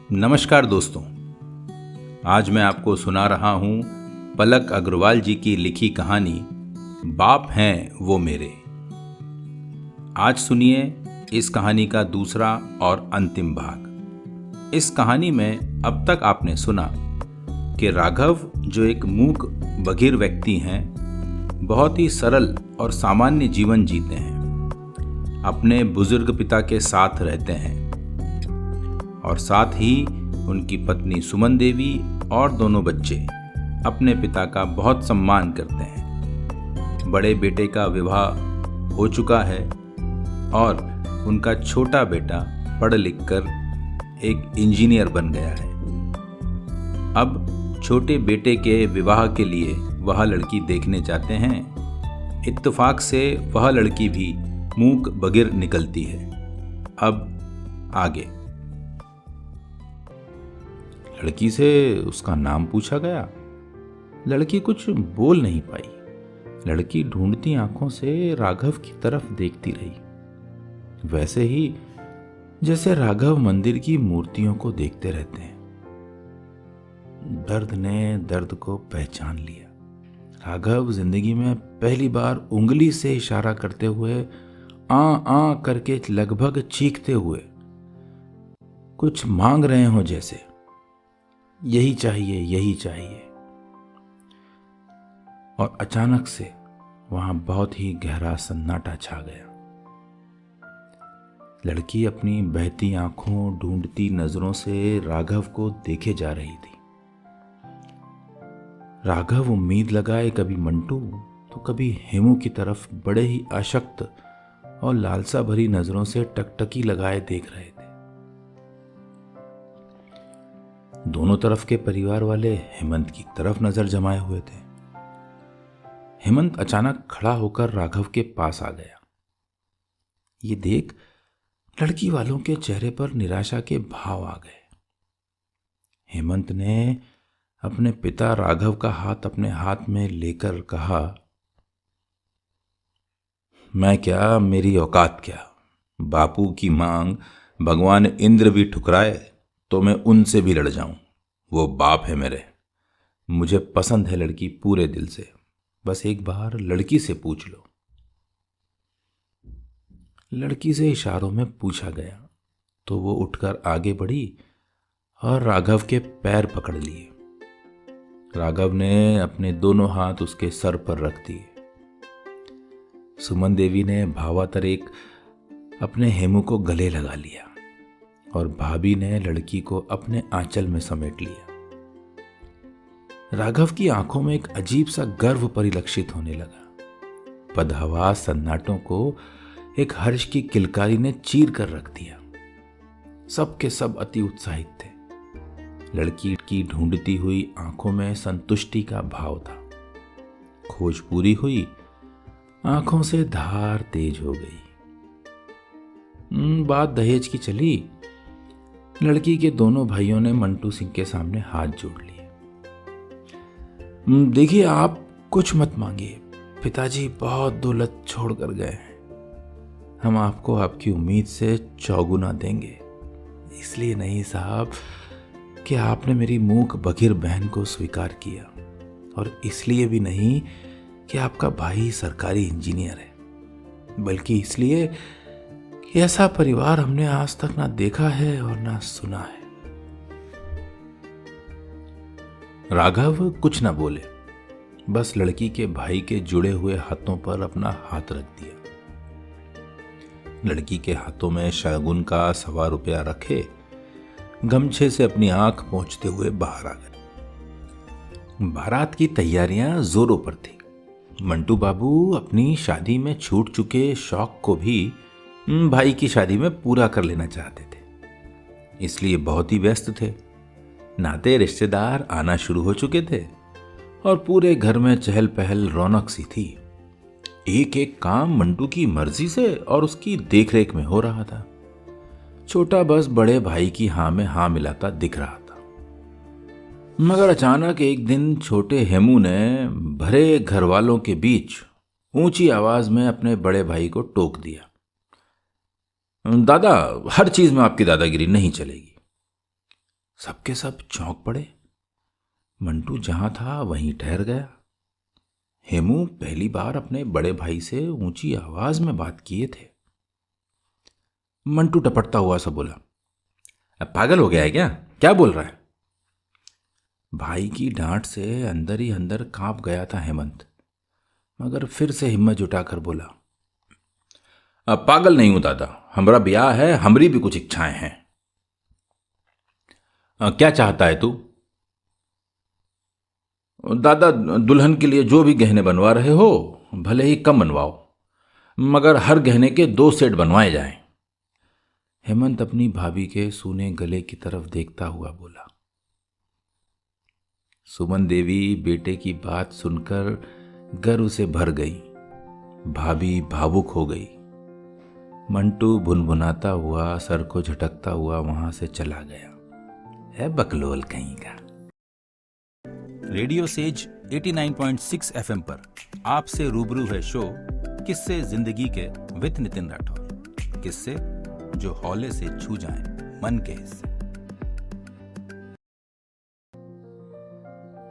नमस्कार दोस्तों, आज मैं आपको सुना रहा हूँ पलक अग्रवाल जी की लिखी कहानी बाप हैं वो मेरे। आज सुनिए इस कहानी का दूसरा और अंतिम भाग। इस कहानी में अब तक आपने सुना कि राघव, जो एक मूक बधिर व्यक्ति हैं, बहुत ही सरल और सामान्य जीवन जीते हैं। अपने बुजुर्ग पिता के साथ रहते हैं और साथ ही उनकी पत्नी सुमन देवी और दोनों बच्चे अपने पिता का बहुत सम्मान करते हैं। बड़े बेटे का विवाह हो चुका है और उनका छोटा बेटा पढ़ लिख कर एक इंजीनियर बन गया है। अब छोटे बेटे के विवाह के लिए वह लड़की देखने जाते हैं। इत्तेफाक से वह लड़की भी मूक बधिर निकलती है। अब आगे। लड़की से उसका नाम पूछा गया। लड़की कुछ बोल नहीं पाई। लड़की ढूंढती आंखों से राघव की तरफ देखती रही, वैसे ही जैसे राघव मंदिर की मूर्तियों को देखते रहते हैं। दर्द ने दर्द को पहचान लिया। राघव जिंदगी में पहली बार उंगली से इशारा करते हुए आ करके लगभग चीखते हुए कुछ मांग रहे हो, जैसे यही चाहिए, यही चाहिए। और अचानक से वहां बहुत ही गहरा सन्नाटा छा गया। लड़की अपनी बहती आंखों, ढूंढती नजरों से राघव को देखे जा रही थी। राघव उम्मीद लगाए कभी मंटू तो कभी हेमू की तरफ बड़े ही अशक्त और लालसा भरी नजरों से टकटकी लगाए देख रहे थे। दोनों तरफ के परिवार वाले हेमंत की तरफ नजर जमाए हुए थे। हेमंत अचानक खड़ा होकर राघव के पास आ गया। ये देख लड़की वालों के चेहरे पर निराशा के भाव आ गए। हेमंत ने अपने पिता राघव का हाथ अपने हाथ में लेकर कहा, मैं क्या, मेरी औकात क्या। बापू की मांग भगवान इंद्र भी ठुकराए तो मैं उनसे भी लड़ जाऊं। वो बाप है मेरे। मुझे पसंद है लड़की पूरे दिल से। बस एक बार लड़की से पूछ लो। लड़की से इशारों में पूछा गया तो वो उठकर आगे बढ़ी और राघव के पैर पकड़ लिए। राघव ने अपने दोनों हाथ उसके सर पर रख दिए। सुमन देवी ने भावातर एक अपने हेमू को गले लगा लिया और भाभी ने लड़की को अपने आंचल में समेट लिया। राघव की आंखों में एक अजीब सा गर्व परिलक्षित होने लगा। बदहवास सन्नाटों को एक हर्ष की किलकारी ने चीर कर रख दिया। सब के सब अति उत्साहित थे। लड़की की ढूंढती हुई आंखों में संतुष्टि का भाव था। खोज पूरी हुई, आंखों से धार तेज हो गई। बात दहेज की चली। लड़की के दोनों भाइयों ने मंटू सिंह के सामने हाथ जोड़ लिए। देखिए, आप कुछ मत मांगिए। पिताजी बहुत दौलत छोड़ कर गए हैं। हम आपको आपकी उम्मीद से चौगुना देंगे। इसलिए नहीं साहब कि आपने मेरी मूक बधिर बहन को स्वीकार किया, और इसलिए भी नहीं कि आपका भाई सरकारी इंजीनियर है, बल्कि इसलिए कि ऐसा परिवार हमने आज तक ना देखा है और ना सुना है। राघव कुछ ना बोले, बस लड़की के भाई के जुड़े हुए हाथों पर अपना हाथ रख दिया। लड़की के हाथों में शगुन का 1.25 रुपया रखे गमछे से अपनी आंख पोंछते हुए बाहर आ गए। बारात की तैयारियां जोरों पर थी। मंटू बाबू अपनी शादी में छूट चुके शौक को भी भाई की शादी में पूरा कर लेना चाहते थे, इसलिए बहुत ही व्यस्त थे। नाते रिश्तेदार आना शुरू हो चुके थे और पूरे घर में चहल पहल रौनक सी थी। एक एक काम मंटू की मर्जी से और उसकी देखरेख में हो रहा था। छोटा बस बड़े भाई की हाँ में हाँ मिलाता दिख रहा था। मगर अचानक एक दिन छोटे हेमू ने भरे घर वालों के बीच ऊंची आवाज में अपने बड़े भाई को टोक दिया, दादा, हर चीज में आपकी दादागिरी नहीं चलेगी। सबके सब चौंक पड़े। मंटू जहां था वहीं ठहर गया। हेमू पहली बार अपने बड़े भाई से ऊंची आवाज में बात किए थे। मंटू टपटता हुआ सा बोला, अब पागल हो गया है क्या? क्या बोल रहा है? भाई की डांट से अंदर ही अंदर कांप गया था हेमंत, मगर फिर से हिम्मत जुटाकर बोला, अब पागल नहीं हूं दादा, हमारा ब्याह है, हमारी भी कुछ इच्छाएं हैं। क्या चाहता है तू? दादा, दुल्हन के लिए जो भी गहने बनवा रहे हो भले ही कम बनवाओ, मगर हर गहने के 2 सेट बनवाए जाएं। हेमंत अपनी भाभी के सूने गले की तरफ देखता हुआ बोला। सुमन देवी बेटे की बात सुनकर गर्व से भर गई। भाभी भावुक हो गई। मंटू भुनभुनाता हुआ सर को झटकता हुआ वहां से चला गया। है बकलोल कहीं का। रेडियो सेज 89.6 एफएम पर आपसे रूबरू है शो किस्से जिंदगी के विद नितिन राठौर। किस्से जो हौले से छू जाएं मन के हिस्से।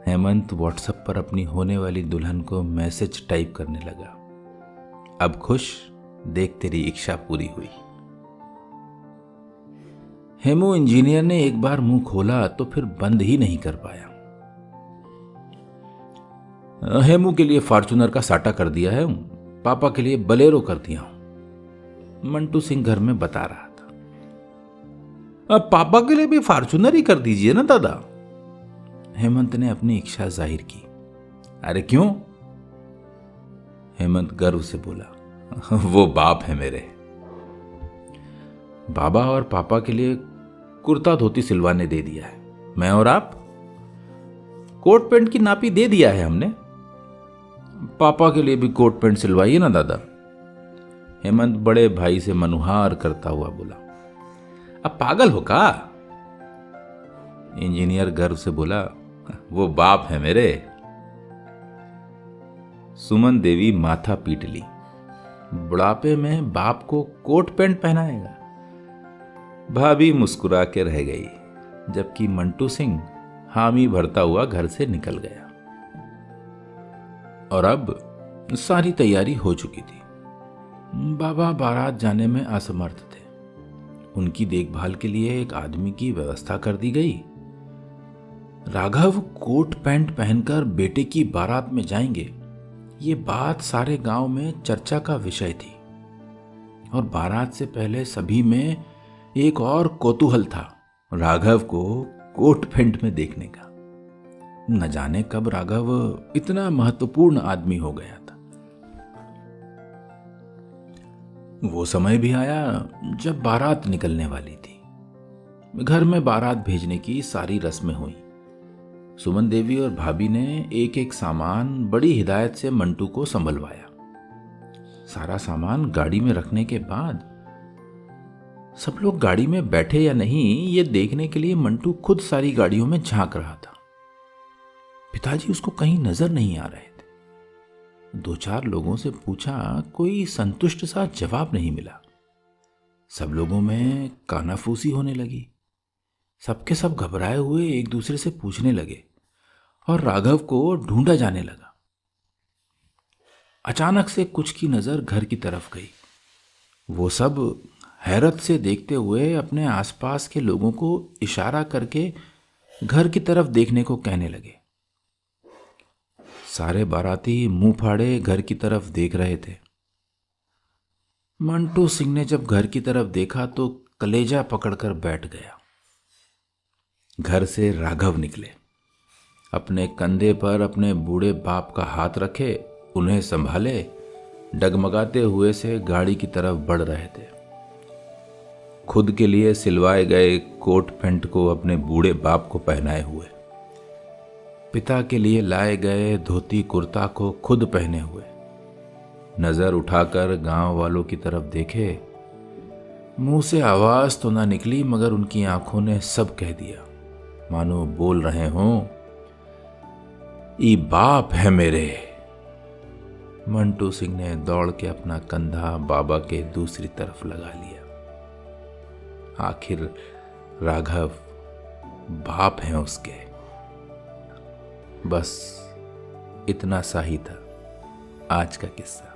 हेमंत व्हाट्सएप पर अपनी होने वाली दुल्हन को मैसेज टाइप करने लगा। अब खुश, देख तेरी इच्छा पूरी हुई। हेमू इंजीनियर ने एक बार मुंह खोला तो फिर बंद ही नहीं कर पाया। हेमू के लिए फॉर्च्यूनर का साटा कर दिया है, पापा के लिए बलेरो कर दिया हूं, मंटू सिंह घर में बता रहा था। अब पापा के लिए भी फॉर्च्यूनर ही कर दीजिए ना दादा। हेमंत ने अपनी इच्छा जाहिर की। अरे क्यों? हेमंत गर्व से बोला, वो बाप है मेरे। बाबा और पापा के लिए कुर्ता धोती सिलवाने दे दिया है। मैं और आप कोट पैंट की नापी दे दिया है हमने। पापा के लिए भी कोट पैंट सिलवाइए ना दादा। हेमंत बड़े भाई से मनुहार करता हुआ बोला। अब पागल हो का? इंजीनियर गर्व से बोला, वो बाप है मेरे। सुमन देवी माथा पीट ली। बुढ़ापे में बाप को कोट पैंट पहनाएगा? भाभी मुस्कुरा के रह गई, जबकि मंटू सिंह हामी भरता हुआ घर से निकल गया। और अब सारी तैयारी हो चुकी थी। बाबा बारात जाने में असमर्थ थे। उनकी देखभाल के लिए एक आदमी की व्यवस्था कर दी गई। राघव कोट पैंट पहनकर बेटे की बारात में जाएंगे, ये बात सारे गांव में चर्चा का विषय थी। और बारात से पहले सभी में एक और कौतूहल था, राघव को कोट पैंट में देखने का। न जाने कब राघव इतना महत्वपूर्ण आदमी हो गया था। वो समय भी आया जब बारात निकलने वाली थी। घर में बारात भेजने की सारी रस्में हुई। सुमन देवी और भाभी ने एक एक सामान बड़ी हिदायत से मंटू को संभलवाया। सारा सामान गाड़ी में रखने के बाद सब लोग गाड़ी में बैठे या नहीं, ये देखने के लिए मंटू खुद सारी गाड़ियों में झांक रहा था। पिताजी उसको कहीं नजर नहीं आ रहे थे। 2-4 लोगों से पूछा, कोई संतुष्ट सा जवाब नहीं मिला। सब लोगों में कानाफूसी होने लगी। सबके सब घबराए हुए एक दूसरे से पूछने लगे और राघव को ढूंढा जाने लगा। अचानक से कुछ की नजर घर की तरफ गई। वो सब हैरत से देखते हुए अपने आसपास के लोगों को इशारा करके घर की तरफ देखने को कहने लगे। सारे बाराती मुंह फाड़े घर की तरफ देख रहे थे। मंटू सिंह ने जब घर की तरफ देखा तो कलेजा पकड़कर बैठ गया। घर से राघव निकले। अपने कंधे पर अपने बूढ़े बाप का हाथ रखे उन्हें संभाले, डगमगाते हुए से गाड़ी की तरफ बढ़ रहे थे। खुद के लिए सिलवाए गए कोट पैंट को अपने बूढ़े बाप को पहनाए हुए, पिता के लिए लाए गए धोती कुर्ता को खुद पहने हुए। नजर उठाकर गांव वालों की तरफ देखे। मुंह से आवाज तो ना निकली, मगर उनकी आंखों ने सब कह दिया, मानो बोल रहे हों, ई बाप है मेरे। मंटू सिंह ने दौड़ के अपना कंधा बाबा के दूसरी तरफ लगा लिया। आखिर राघव बाप हैं उसके। बस इतना सा ही था आज का किस्सा।